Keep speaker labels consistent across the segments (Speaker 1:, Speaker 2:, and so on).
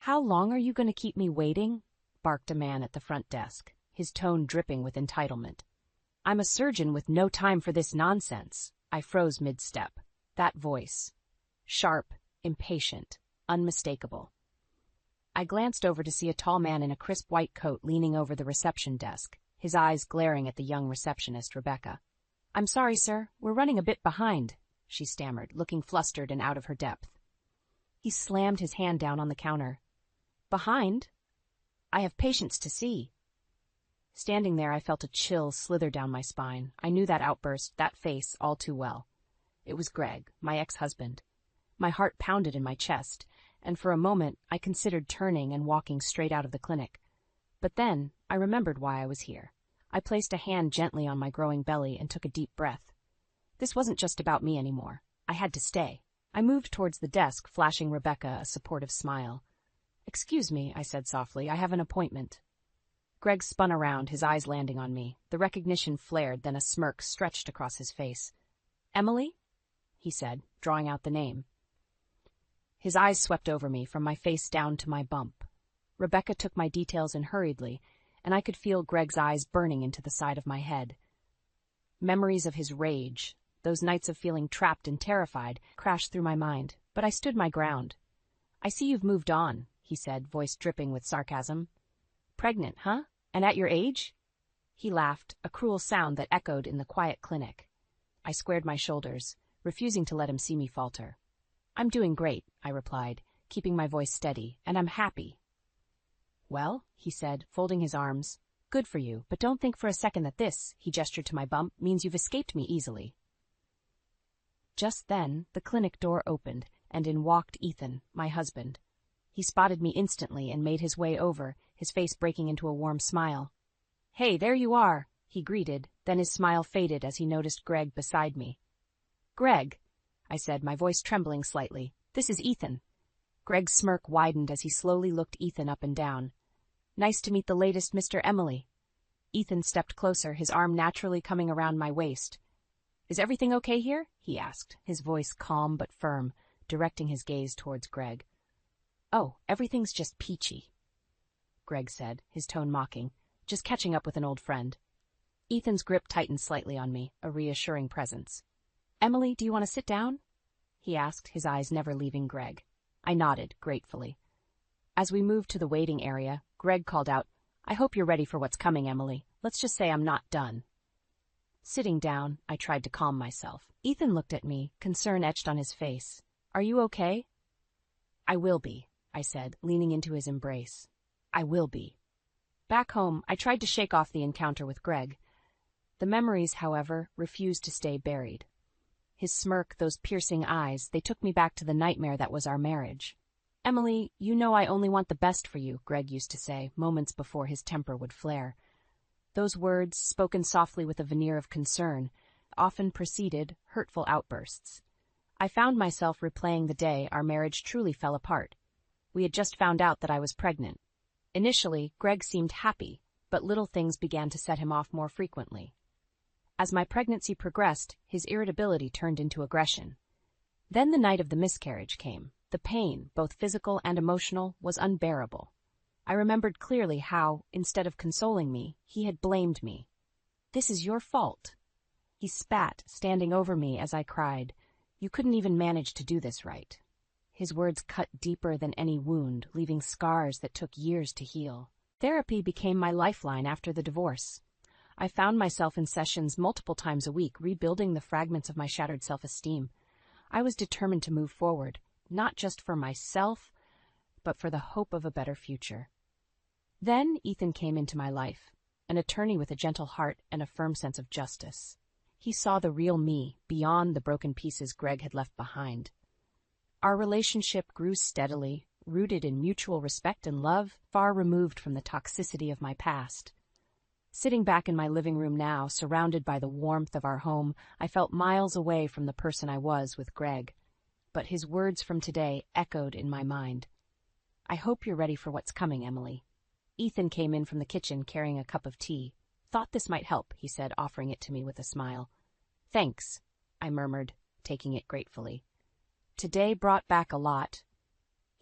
Speaker 1: "How long are you going to keep me waiting?" barked a man at the front desk, his tone dripping with entitlement. "I'm a surgeon with no time for this nonsense." I froze mid-step. That voice. Sharp, impatient, unmistakable. I glanced over to see a tall man in a crisp white coat leaning over the reception desk, his eyes glaring at the young receptionist, Rebecca. "I'm sorry, sir, we're running a bit behind," she stammered, looking flustered and out of her depth. He slammed his hand down on the counter. "Behind? I have patients to see." Standing there, I felt a chill slither down my spine. I knew that outburst, that face, all too well. It was Greg, my ex-husband. My heart pounded in my chest, and for a moment I considered turning and walking straight out of the clinic. But then I remembered why I was here. I placed a hand gently on my growing belly and took a deep breath. This wasn't just about me anymore. I had to stay. I moved towards the desk, flashing Rebecca a supportive smile. "Excuse me," I said softly, "I have an appointment." Greg spun around, his eyes landing on me. The recognition flared, then a smirk stretched across his face. "Emily?" he said, drawing out the name. His eyes swept over me, from my face down to my bump. Rebecca took my details in hurriedly, and I could feel Greg's eyes burning into the side of my head. Memories of his rage, those nights of feeling trapped and terrified, crashed through my mind, but I stood my ground. "I see you've moved on," he said, voice dripping with sarcasm. "Pregnant, huh? And at your age?" He laughed, a cruel sound that echoed in the quiet clinic. I squared my shoulders, refusing to let him see me falter. "I'm doing great," I replied, keeping my voice steady, "and I'm happy." "Well," he said, folding his arms, "good for you, but don't think for a second that this," he gestured to my bump, "means you've escaped me easily." Just then, the clinic door opened, and in walked Ethan, my husband. He spotted me instantly and made his way over, his face breaking into a warm smile. "Hey, there you are," he greeted, then his smile faded as he noticed Greg beside me. "Greg," I said, my voice trembling slightly, "this is Ethan." Greg's smirk widened as he slowly looked Ethan up and down. "Nice to meet the latest Mr. Emily." Ethan stepped closer, his arm naturally coming around my waist. "Is everything okay here?" he asked, his voice calm but firm, directing his gaze towards Greg. "Oh, everything's just peachy," Greg said, his tone mocking, "just catching up with an old friend." Ethan's grip tightened slightly on me, a reassuring presence. "Emily, do you want to sit down?" he asked, his eyes never leaving Greg. I nodded, gratefully. As we moved to the waiting area, Greg called out, "I hope you're ready for what's coming, Emily. Let's just say I'm not done." Sitting down, I tried to calm myself. Ethan looked at me, concern etched on his face. "Are you okay?" "I will be," I said, leaning into his embrace. "I will be." Back home, I tried to shake off the encounter with Greg. The memories, however, refused to stay buried. His smirk, those piercing eyes, they took me back to the nightmare that was our marriage. "Emily, you know I only want the best for you," Greg used to say, moments before his temper would flare. Those words, spoken softly with a veneer of concern, often preceded hurtful outbursts. I found myself replaying the day our marriage truly fell apart. We had just found out that I was pregnant. Initially, Greg seemed happy, but little things began to set him off more frequently. As my pregnancy progressed, his irritability turned into aggression. Then the night of the miscarriage came. The pain, both physical and emotional, was unbearable. I remembered clearly how, instead of consoling me, he had blamed me. "This is your fault." He spat, standing over me as I cried, "You couldn't even manage to do this right." His words cut deeper than any wound, leaving scars that took years to heal. Therapy became my lifeline after the divorce. I found myself in sessions multiple times a week, rebuilding the fragments of my shattered self-esteem. I was determined to move forward, not just for myself, but for the hope of a better future. Then Ethan came into my life, an attorney with a gentle heart and a firm sense of justice. He saw the real me, beyond the broken pieces Greg had left behind. Our relationship grew steadily, rooted in mutual respect and love, far removed from the toxicity of my past. Sitting back in my living room now, surrounded by the warmth of our home, I felt miles away from the person I was with Greg. But his words from today echoed in my mind. "I hope you're ready for what's coming, Emily." Ethan came in from the kitchen carrying a cup of tea. "Thought this might help," he said, offering it to me with a smile. "Thanks," I murmured, taking it gratefully. Today brought back a lot.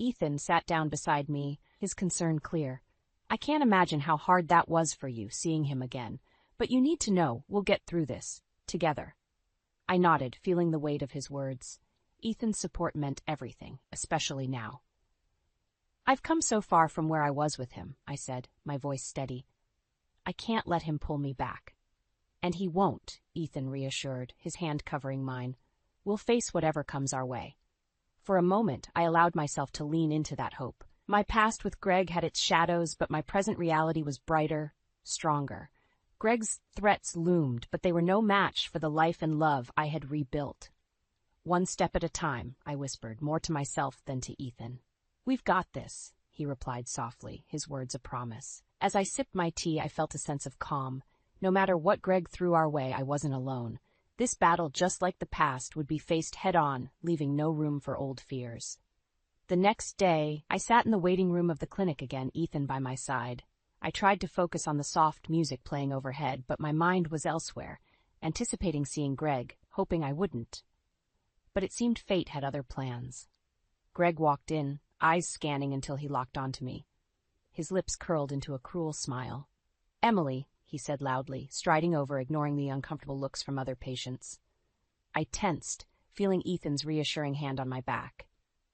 Speaker 1: Ethan sat down beside me, his concern clear. I can't imagine how hard that was for you, seeing him again. But you need to know, we'll get through this. Together. I nodded, feeling the weight of his words. Ethan's support meant everything, especially now. I've come so far from where I was with him, I said, my voice steady. I can't let him pull me back. And he won't, Ethan reassured, his hand covering mine. We'll face whatever comes our way. For a moment, I allowed myself to lean into that hope. My past with Greg had its shadows, but my present reality was brighter, stronger. Greg's threats loomed, but they were no match for the life and love I had rebuilt. One step at a time, I whispered, more to myself than to Ethan. We've got this, he replied softly, his words a promise. As I sipped my tea, I felt a sense of calm. No matter what Greg threw our way, I wasn't alone. This battle, just like the past, would be faced head-on, leaving no room for old fears. The next day, I sat in the waiting room of the clinic again, Ethan by my side. I tried to focus on the soft music playing overhead, but my mind was elsewhere, anticipating seeing Greg, hoping I wouldn't. But it seemed fate had other plans. Greg walked in, eyes scanning until he locked onto me. His lips curled into a cruel smile. "Emily," he said loudly, striding over, ignoring the uncomfortable looks from other patients. I tensed, feeling Ethan's reassuring hand on my back.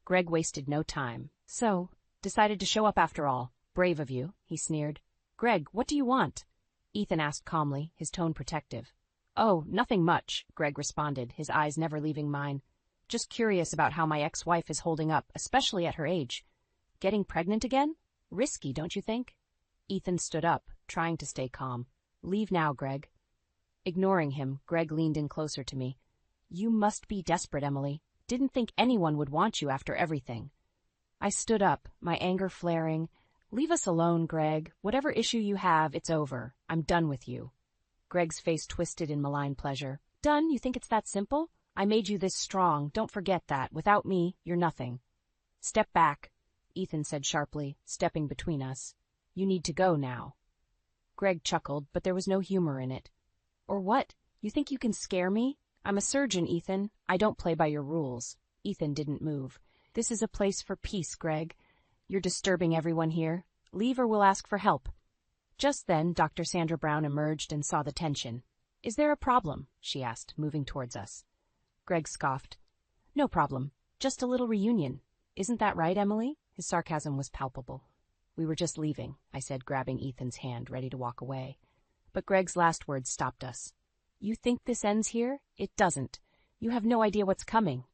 Speaker 1: Greg wasted no time. "So, decided to show up after all. Brave of you," he sneered. "Greg, what do you want?" Ethan asked calmly, his tone protective. "Oh, nothing much," Greg responded, his eyes never leaving mine. "Just curious about how my ex-wife is holding up, especially at her age. Getting pregnant again? Risky, don't you think?" Ethan stood up, trying to stay calm. "Leave now, Greg." Ignoring him, Greg leaned in closer to me. "You must be desperate, Emily. Didn't think anyone would want you after everything." I stood up, my anger flaring. "Leave us alone, Greg. Whatever issue you have, it's over. I'm done with you." Greg's face twisted in malign pleasure. "Done? You think it's that simple? I made you this strong. Don't forget that. Without me, you're nothing." "Step back," Ethan said sharply, stepping between us. "You need to go now." Greg chuckled, but there was no humor in it. "Or what? You think you can scare me? I'm a surgeon, Ethan. I don't play by your rules." Ethan didn't move. "This is a place for peace, Greg. You're disturbing everyone here. Leave or we'll ask for help." Just then, Dr. Sandra Brown emerged and saw the tension. "Is there a problem?" she asked, moving towards us. Greg scoffed. "No problem. Just a little reunion. Isn't that right, Emily?" His sarcasm was palpable. "We were just leaving," I said, grabbing Ethan's hand, ready to walk away. But Greg's last words stopped us. "You think this ends here? It doesn't. You have no idea what's coming."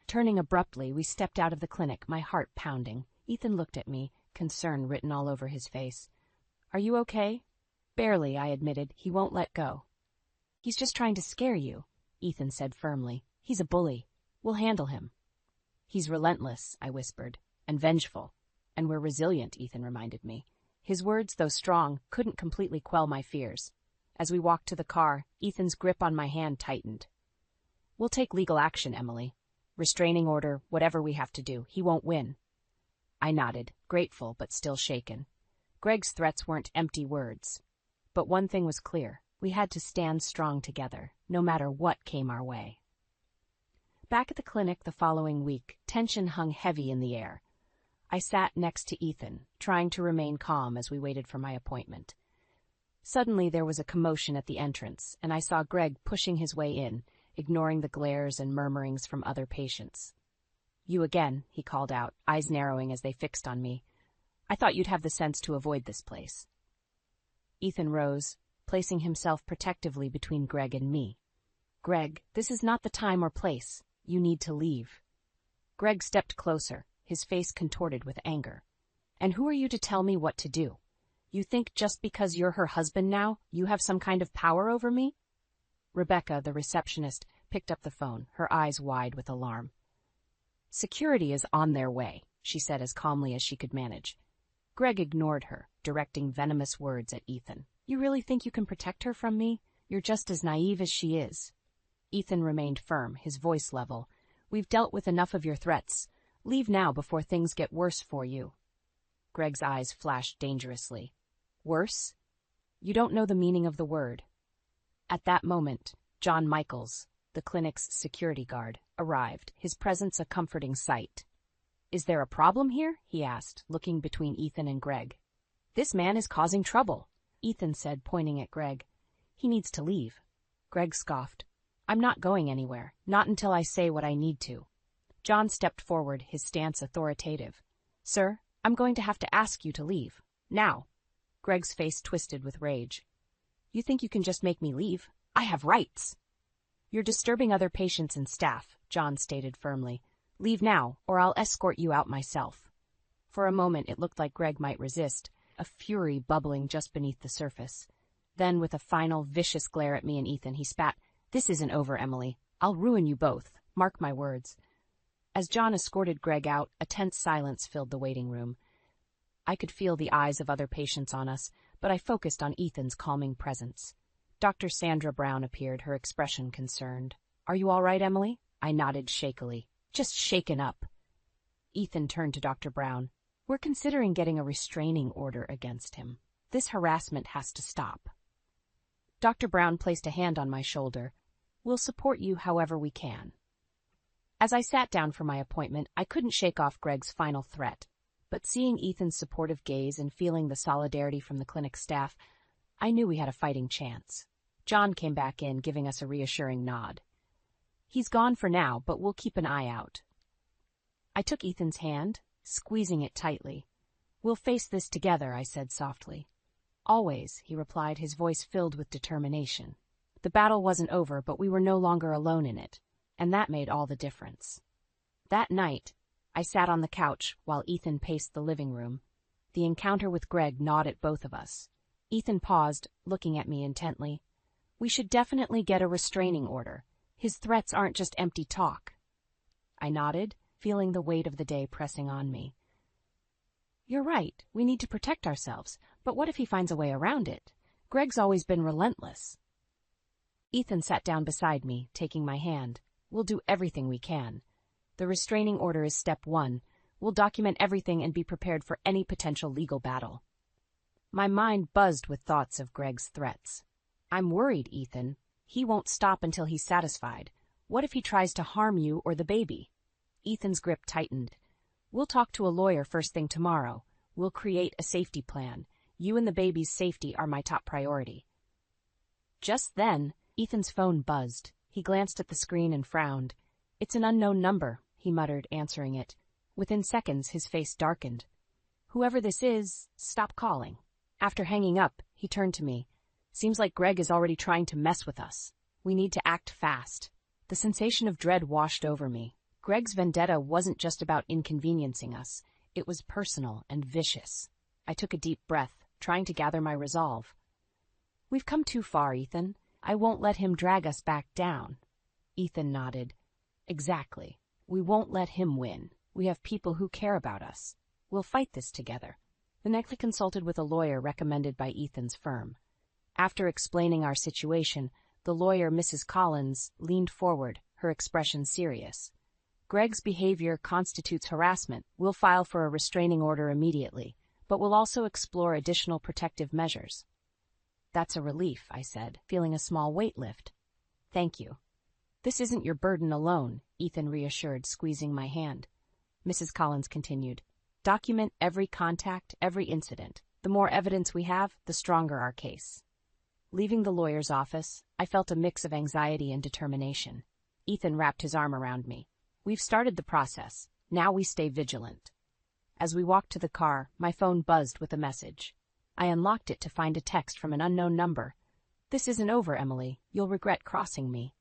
Speaker 1: Turning abruptly, we stepped out of the clinic, my heart pounding. Ethan looked at me, concern written all over his face. "Are you okay?" "Barely," I admitted. "He won't let go." "He's just trying to scare you," Ethan said firmly. "He's a bully. We'll handle him." "He's relentless," I whispered, "and vengeful. And we're resilient," Ethan reminded me. His words, though strong, couldn't completely quell my fears. As we walked to the car, Ethan's grip on my hand tightened. "We'll take legal action, Emily. Restraining order, whatever we have to do. He won't win." I nodded, grateful but still shaken. Greg's threats weren't empty words. But one thing was clear. We had to stand strong together, no matter what came our way. Back at the clinic the following week, tension hung heavy in the air. I sat next to Ethan, trying to remain calm as we waited for my appointment. Suddenly there was a commotion at the entrance, and I saw Greg pushing his way in, ignoring the glares and murmurings from other patients. "You again," he called out, eyes narrowing as they fixed on me. "I thought you'd have the sense to avoid this place." Ethan rose, placing himself protectively between Greg and me. "Greg, this is not the time or place. You need to leave." Greg stepped closer, his face contorted with anger. "And who are you to tell me what to do? You think just because you're her husband now, you have some kind of power over me?" Rebecca, the receptionist, picked up the phone, her eyes wide with alarm. "Security is on their way," she said as calmly as she could manage. Greg ignored her, directing venomous words at Ethan. "You really think you can protect her from me? You're just as naive as she is." Ethan remained firm, his voice level. "We've dealt with enough of your threats. Leave now before things get worse for you." Greg's eyes flashed dangerously. "Worse? You don't know the meaning of the word." At that moment, John Michaels, the clinic's security guard, arrived, his presence a comforting sight. "Is there a problem here?" he asked, looking between Ethan and Greg. "This man is causing trouble," Ethan said, pointing at Greg. "He needs to leave." Greg scoffed. "I'm not going anywhere, not until I say what I need to." John stepped forward, his stance authoritative. "Sir, I'm going to have to ask you to leave. Now." Greg's face twisted with rage. "You think you can just make me leave? I have rights." "You're disturbing other patients and staff," John stated firmly. "Leave now, or I'll escort you out myself." For a moment it looked like Greg might resist, a fury bubbling just beneath the surface. Then, with a final, vicious glare at me and Ethan, he spat, "This isn't over, Emily. I'll ruin you both. Mark my words." As John escorted Greg out, a tense silence filled the waiting room. I could feel the eyes of other patients on us, but I focused on Ethan's calming presence. Dr. Sandra Brown appeared, her expression concerned. "Are you all right, Emily?" I nodded shakily. "Just shaken up." Ethan turned to Dr. Brown. "We're considering getting a restraining order against him. This harassment has to stop." Dr. Brown placed a hand on my shoulder. "We'll support you however we can." As I sat down for my appointment, I couldn't shake off Greg's final threat. But seeing Ethan's supportive gaze and feeling the solidarity from the clinic staff, I knew we had a fighting chance. John came back in, giving us a reassuring nod. "He's gone for now, but we'll keep an eye out." I took Ethan's hand, squeezing it tightly. "We'll face this together," I said softly. "Always," he replied, his voice filled with determination. The battle wasn't over, but we were no longer alone in it, and that made all the difference. That night, I sat on the couch while Ethan paced the living room. The encounter with Greg gnawed at both of us. Ethan paused, looking at me intently. "We should definitely get a restraining order. His threats aren't just empty talk." I nodded, feeling the weight of the day pressing on me. "You're right, we need to protect ourselves, but what if he finds a way around it? Greg's always been relentless." Ethan sat down beside me, taking my hand. "We'll do everything we can. The restraining order is step one. We'll document everything and be prepared for any potential legal battle." My mind buzzed with thoughts of Greg's threats. "I'm worried, Ethan. He won't stop until he's satisfied. What if he tries to harm you or the baby?" Ethan's grip tightened. "We'll talk to a lawyer first thing tomorrow. We'll create a safety plan. You and the baby's safety are my top priority." Just then, Ethan's phone buzzed. He glanced at the screen and frowned. "It's an unknown number," he muttered, answering it. Within seconds, his face darkened. "Whoever this is, stop calling." After hanging up, he turned to me. "Seems like Greg is already trying to mess with us. We need to act fast." The sensation of dread washed over me. Greg's vendetta wasn't just about inconveniencing us. It was personal and vicious. I took a deep breath, trying to gather my resolve. "We've come too far, Ethan. I won't let him drag us back down." Ethan nodded. "Exactly. We won't let him win. We have people who care about us. We'll fight this together." The next I consulted with a lawyer recommended by Ethan's firm. After explaining our situation, the lawyer, Mrs. Collins, leaned forward, her expression serious. "Greg's behavior constitutes harassment. We'll file for a restraining order immediately, but we'll also explore additional protective measures." "That's a relief," I said, feeling a small weight lift. "Thank you." "This isn't your burden alone," Ethan reassured, squeezing my hand. Mrs. Collins continued, "Document every contact, every incident. The more evidence we have, the stronger our case." Leaving the lawyer's office, I felt a mix of anxiety and determination. Ethan wrapped his arm around me. "We've started the process. Now we stay vigilant." As we walked to the car, my phone buzzed with a message. I unlocked it to find a text from an unknown number. "This isn't over, Emily. You'll regret crossing me."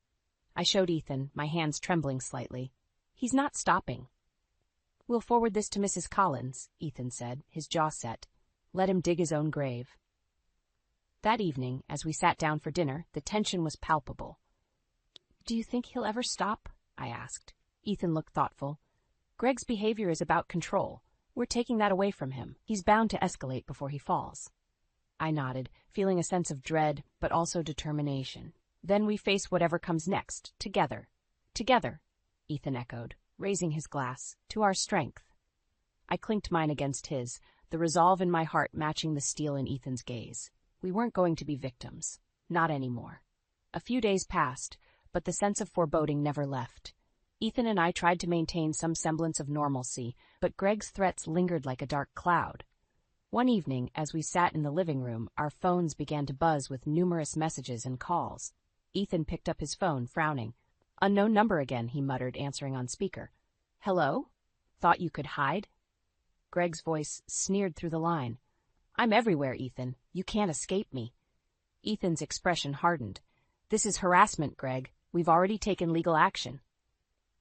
Speaker 1: I showed Ethan, my hands trembling slightly. "He's not stopping." "We'll forward this to Mrs. Collins," Ethan said, his jaw set. "Let him dig his own grave." That evening, as we sat down for dinner, the tension was palpable. "Do you think he'll ever stop?" I asked. Ethan looked thoughtful. "Greg's behavior is about control. We're taking that away from him. He's bound to escalate before he falls." I nodded, feeling a sense of dread, but also determination. "Then we face whatever comes next, together." "Together," Ethan echoed, raising his glass, "to our strength." I clinked mine against his, the resolve in my heart matching the steel in Ethan's gaze. We weren't going to be victims. Not anymore. A few days passed, but the sense of foreboding never left. Ethan and I tried to maintain some semblance of normalcy, but Greg's threats lingered like a dark cloud. One evening, as we sat in the living room, our phones began to buzz with numerous messages and calls. Ethan picked up his phone, frowning. "Unknown number again," he muttered, answering on speaker. "Hello? Thought you could hide?" Greg's voice sneered through the line. "I'm everywhere, Ethan. You can't escape me." Ethan's expression hardened. "This is harassment, Greg. We've already taken legal action."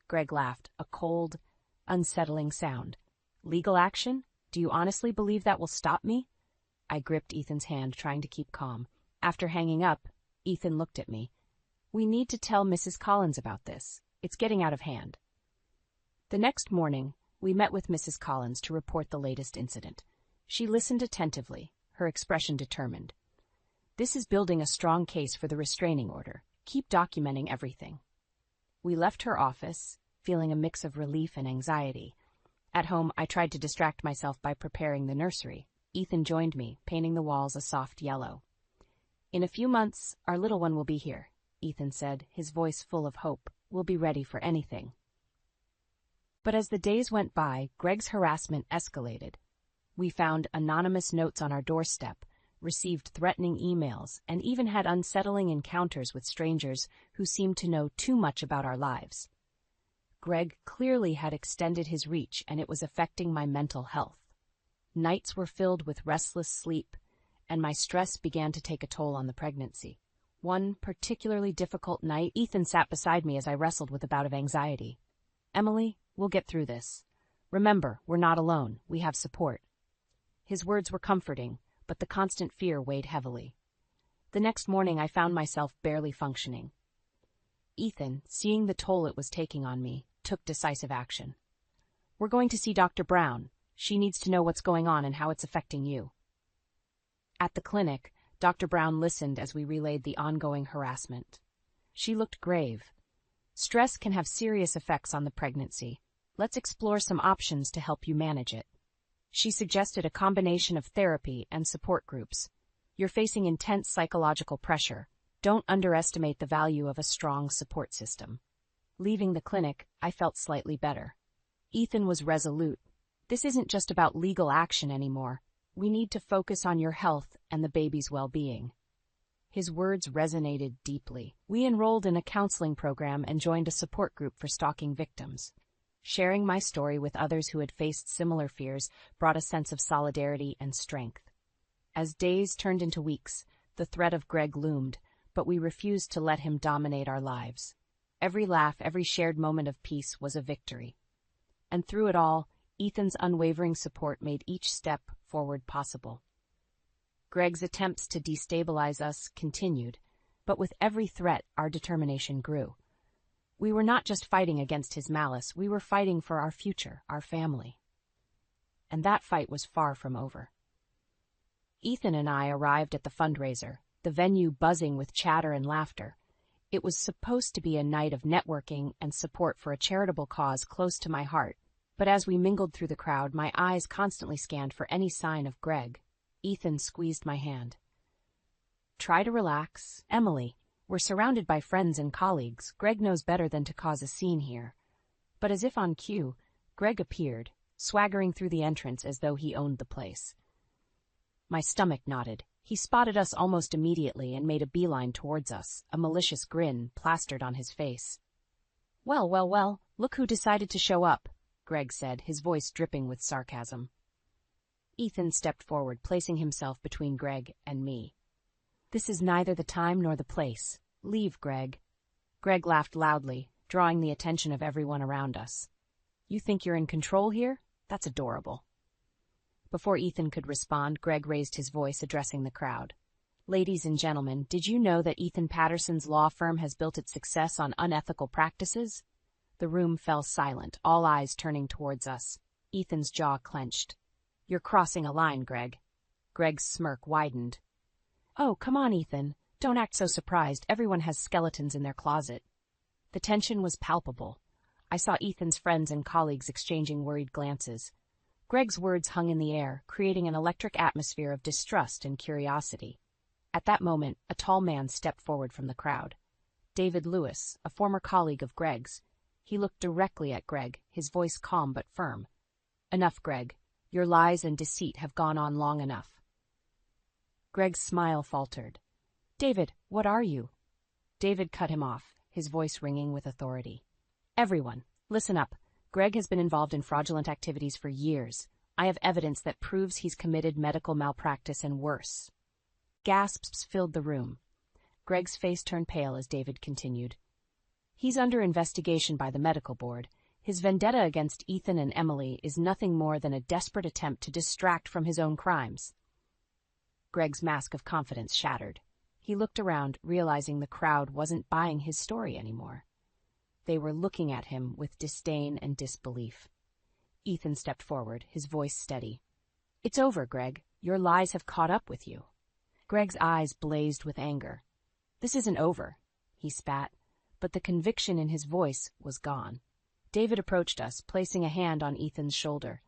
Speaker 1: Greg laughed, a cold, unsettling sound. "Legal action? Do you honestly believe that will stop me?" I gripped Ethan's hand, trying to keep calm. After hanging up, Ethan looked at me. "We need to tell Mrs. Collins about this. It's getting out of hand." The next morning, we met with Mrs. Collins to report the latest incident. She listened attentively, her expression determined. "This is building a strong case for the restraining order. Keep documenting everything." We left her office, feeling a mix of relief and anxiety. At home, I tried to distract myself by preparing the nursery. Ethan joined me, painting the walls a soft yellow. "In a few months, our little one will be here," Ethan said, his voice full of hope. "We'll be ready for anything." But as the days went by, Greg's harassment escalated. We found anonymous notes on our doorstep, received threatening emails, and even had unsettling encounters with strangers who seemed to know too much about our lives. Greg clearly had extended his reach, and it was affecting my mental health. Nights were filled with restless sleep, and my stress began to take a toll on the pregnancy. One particularly difficult night, Ethan sat beside me as I wrestled with a bout of anxiety. "Emily, we'll get through this. Remember, we're not alone. We have support." His words were comforting, but the constant fear weighed heavily. The next morning, I found myself barely functioning. Ethan, seeing the toll it was taking on me, took decisive action. "We're going to see Dr. Brown. She needs to know what's going on and how it's affecting you." At the clinic, Dr. Brown listened as we relayed the ongoing harassment. She looked grave. "Stress can have serious effects on the pregnancy. Let's explore some options to help you manage it." She suggested a combination of therapy and support groups. "You're facing intense psychological pressure. Don't underestimate the value of a strong support system." Leaving the clinic, I felt slightly better. Ethan was resolute. "This isn't just about legal action anymore. We need to focus on your health and the baby's well-being." His words resonated deeply. We enrolled in a counseling program and joined a support group for stalking victims. Sharing my story with others who had faced similar fears brought a sense of solidarity and strength. As days turned into weeks, the threat of Greg loomed, but we refused to let him dominate our lives. Every laugh, every shared moment of peace was a victory. And through it all, Ethan's unwavering support made each step forward possible. Greg's attempts to destabilize us continued, but with every threat, our determination grew. We were not just fighting against his malice, we were fighting for our future, our family. And that fight was far from over. Ethan and I arrived at the fundraiser, the venue buzzing with chatter and laughter. It was supposed to be a night of networking and support for a charitable cause close to my heart, but as we mingled through the crowd, my eyes constantly scanned for any sign of Greg. Ethan squeezed my hand. "Try to relax, Emily. We're surrounded by friends and colleagues. Greg knows better than to cause a scene here." But as if on cue, Greg appeared, swaggering through the entrance as though he owned the place. My stomach knotted. He spotted us almost immediately and made a beeline towards us, a malicious grin plastered on his face. "Well, well, well, look who decided to show up," Greg said, his voice dripping with sarcasm. Ethan stepped forward, placing himself between Greg and me. "This is neither the time nor the place. Leave, Greg." Greg laughed loudly, drawing the attention of everyone around us. "You think you're in control here? That's adorable." Before Ethan could respond, Greg raised his voice, addressing the crowd. "Ladies and gentlemen, did you know that Ethan Patterson's law firm has built its success on unethical practices?" The room fell silent, all eyes turning towards us. Ethan's jaw clenched. "You're crossing a line, Greg." Greg's smirk widened. "Oh, come on, Ethan. Don't act so surprised. Everyone has skeletons in their closet." The tension was palpable. I saw Ethan's friends and colleagues exchanging worried glances. Greg's words hung in the air, creating an electric atmosphere of distrust and curiosity. At that moment, a tall man stepped forward from the crowd. David Lewis, a former colleague of Greg's. He looked directly at Greg, his voice calm but firm. "Enough, Greg. Your lies and deceit have gone on long enough." Greg's smile faltered. "David, what are you?" David cut him off, his voice ringing with authority. "Everyone, listen up. Greg has been involved in fraudulent activities for years. I have evidence that proves he's committed medical malpractice and worse." Gasps filled the room. Greg's face turned pale as David continued. "He's under investigation by the medical board. His vendetta against Ethan and Emily is nothing more than a desperate attempt to distract from his own crimes." Greg's mask of confidence shattered. He looked around, realizing the crowd wasn't buying his story anymore. They were looking at him with disdain and disbelief. Ethan stepped forward, his voice steady. "It's over, Greg. Your lies have caught up with you." Greg's eyes blazed with anger. "This isn't over," he spat, but the conviction in his voice was gone. David approached us, placing a hand on Ethan's shoulder.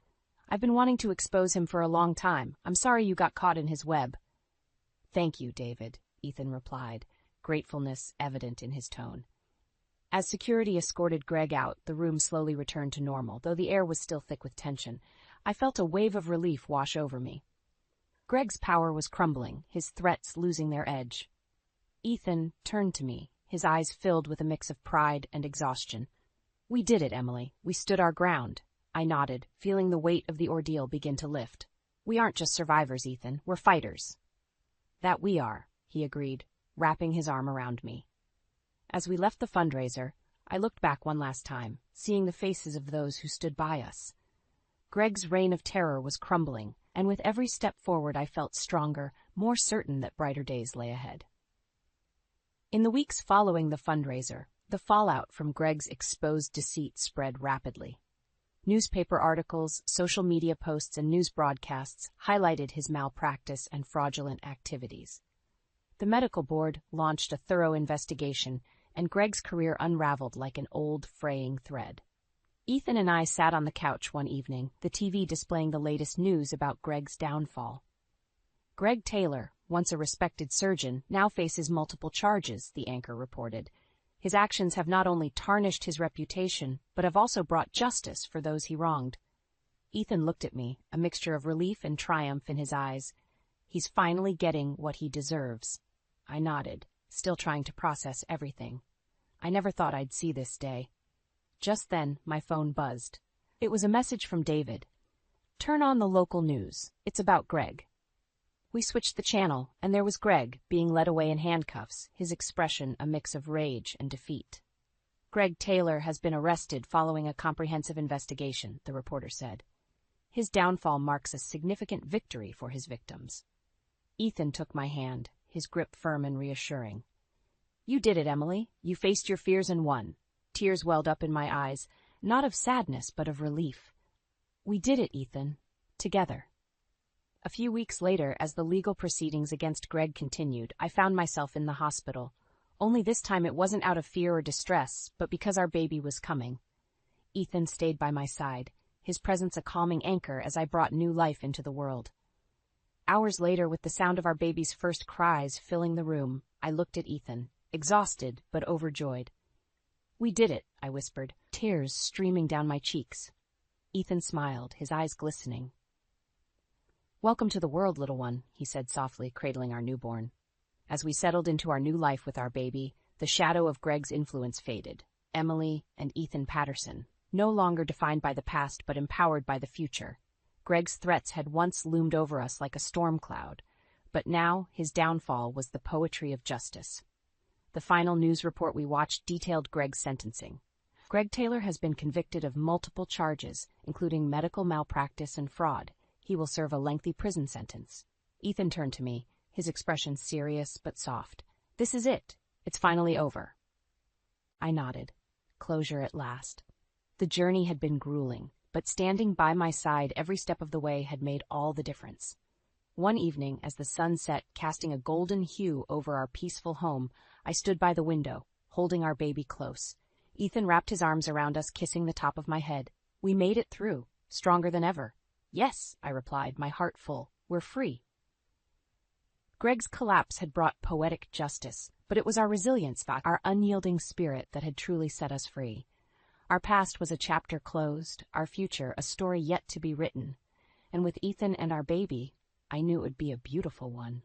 Speaker 1: "I've been wanting to expose him for a long time. I'm sorry you got caught in his web." "Thank you, David," Ethan replied, gratefulness evident in his tone. As security escorted Greg out, the room slowly returned to normal, though the air was still thick with tension. I felt a wave of relief wash over me. Greg's power was crumbling, his threats losing their edge. Ethan turned to me, his eyes filled with a mix of pride and exhaustion. "We did it, Emily. We stood our ground." I nodded, feeling the weight of the ordeal begin to lift. "We aren't just survivors, Ethan. We're fighters." "That we are," he agreed, wrapping his arm around me. As we left the fundraiser, I looked back one last time, seeing the faces of those who stood by us. Greg's reign of terror was crumbling, and with every step forward I felt stronger, more certain that brighter days lay ahead. In the weeks following the fundraiser, the fallout from Greg's exposed deceit spread rapidly. Newspaper articles, social media posts, and news broadcasts highlighted his malpractice and fraudulent activities. The medical board launched a thorough investigation, and Greg's career unraveled like an old, fraying thread. Ethan and I sat on the couch one evening, the TV displaying the latest news about Greg's downfall. "Greg Taylor, once a respected surgeon, now faces multiple charges," the anchor reported. "His actions have not only tarnished his reputation, but have also brought justice for those he wronged." Ethan looked at me, a mixture of relief and triumph in his eyes. "He's finally getting what he deserves." I nodded, still trying to process everything. I never thought I'd see this day. Just then, my phone buzzed. It was a message from David. "Turn on the local news. It's about Greg." We switched the channel, and there was Greg, being led away in handcuffs, his expression a mix of rage and defeat. "Greg Taylor has been arrested following a comprehensive investigation," the reporter said. "His downfall marks a significant victory for his victims." Ethan took my hand, his grip firm and reassuring. "You did it, Emily. You faced your fears and won." Tears welled up in my eyes, not of sadness but of relief. "We did it, Ethan. Together." A few weeks later, as the legal proceedings against Greg continued, I found myself in the hospital. Only this time it wasn't out of fear or distress, but because our baby was coming. Ethan stayed by my side, his presence a calming anchor as I brought new life into the world. Hours later, with the sound of our baby's first cries filling the room, I looked at Ethan, exhausted but overjoyed. "We did it," I whispered, tears streaming down my cheeks. Ethan smiled, his eyes glistening. "Welcome to the world, little one," he said softly, cradling our newborn. As we settled into our new life with our baby, the shadow of Greg's influence faded. Emily and Ethan Patterson, no longer defined by the past but empowered by the future. Greg's threats had once loomed over us like a storm cloud, but now his downfall was the poetry of justice. The final news report we watched detailed Greg's sentencing. Greg Taylor has been convicted of multiple charges, including medical malpractice and fraud. He will serve a lengthy prison sentence. Ethan turned to me, his expression serious but soft. "This is it. It's finally over." I nodded. Closure at last. The journey had been grueling, but standing by my side every step of the way had made all the difference. One evening, as the sun set, casting a golden hue over our peaceful home, I stood by the window, holding our baby close. Ethan wrapped his arms around us, kissing the top of my head. We made it through, stronger than ever. "Yes," I replied, my heart full. "We're free." Greg's collapse had brought poetic justice, but it was our resilience, our unyielding spirit that had truly set us free. Our past was a chapter closed, our future a story yet to be written. And with Ethan and our baby, I knew it would be a beautiful one.